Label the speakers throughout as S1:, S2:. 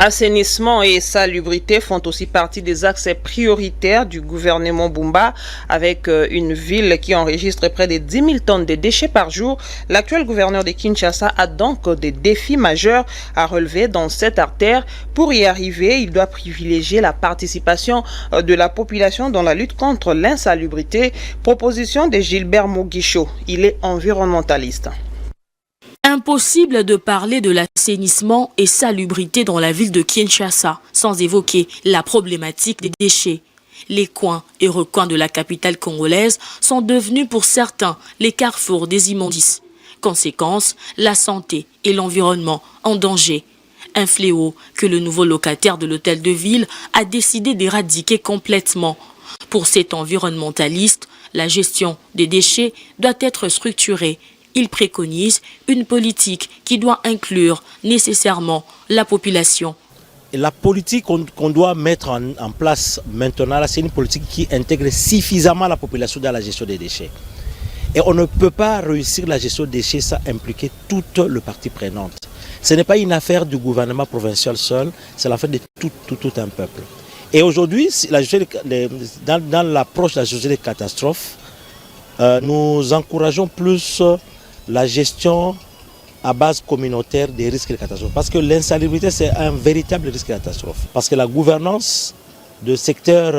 S1: Assainissement et salubrité font aussi partie des axes prioritaires du gouvernement Bumba. Avec une ville qui enregistre près de 10 000 tonnes de déchets par jour, l'actuel gouverneur de Kinshasa a donc des défis majeurs à relever dans cette artère. Pour y arriver, il doit privilégier la participation de la population dans la lutte contre l'insalubrité. Proposition de Gilbert Moguicho. Il est environnementaliste.
S2: Impossible de parler de l'assainissement et salubrité dans la ville de Kinshasa sans évoquer la problématique des déchets. Les coins et recoins de la capitale congolaise sont devenus pour certains les carrefours des immondices. Conséquence, la santé et l'environnement en danger. Un fléau que le nouveau locataire de l'hôtel de ville a décidé d'éradiquer complètement. Pour cet environnementaliste, la gestion des déchets doit être structurée. Il préconise une politique qui doit inclure nécessairement la population.
S3: Et la politique qu'on doit mettre en place maintenant, c'est une politique qui intègre suffisamment la population dans la gestion des déchets. Et on ne peut pas réussir la gestion des déchets sans impliquer toute le partie prenante. Ce n'est pas une affaire du gouvernement provincial seul, c'est l'affaire de tout un peuple. Et aujourd'hui, dans l'approche de la gestion des catastrophes, nous encourageons plus la gestion à base communautaire des risques de catastrophe. Parce que l'insalubrité, c'est un véritable risque de catastrophe. Parce que la gouvernance du secteur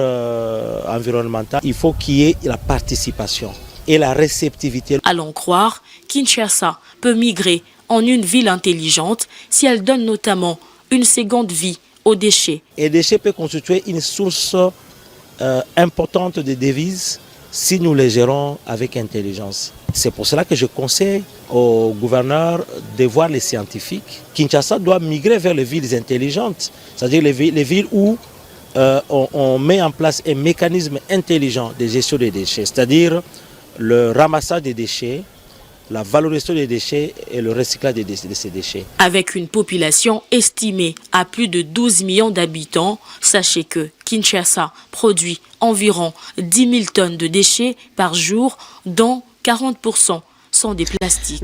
S3: environnemental, il faut qu'il y ait la participation et la réceptivité.
S2: Allons croire, Kinshasa peut migrer en une ville intelligente si elle donne notamment une seconde vie aux déchets.
S3: Et les déchets peuvent constituer une source importante de devises si nous les gérons avec intelligence. C'est pour cela que je conseille au gouverneur de voir les scientifiques. Kinshasa doit migrer vers les villes intelligentes, c'est-à-dire les villes où on met en place un mécanisme intelligent de gestion des déchets, c'est-à-dire le ramassage des déchets, la valorisation des déchets et le recyclage de ces déchets.
S2: Avec une population estimée à plus de 12 millions d'habitants, sachez que Kinshasa produit environ 10 000 tonnes de déchets par jour, dont 40% sont des plastiques.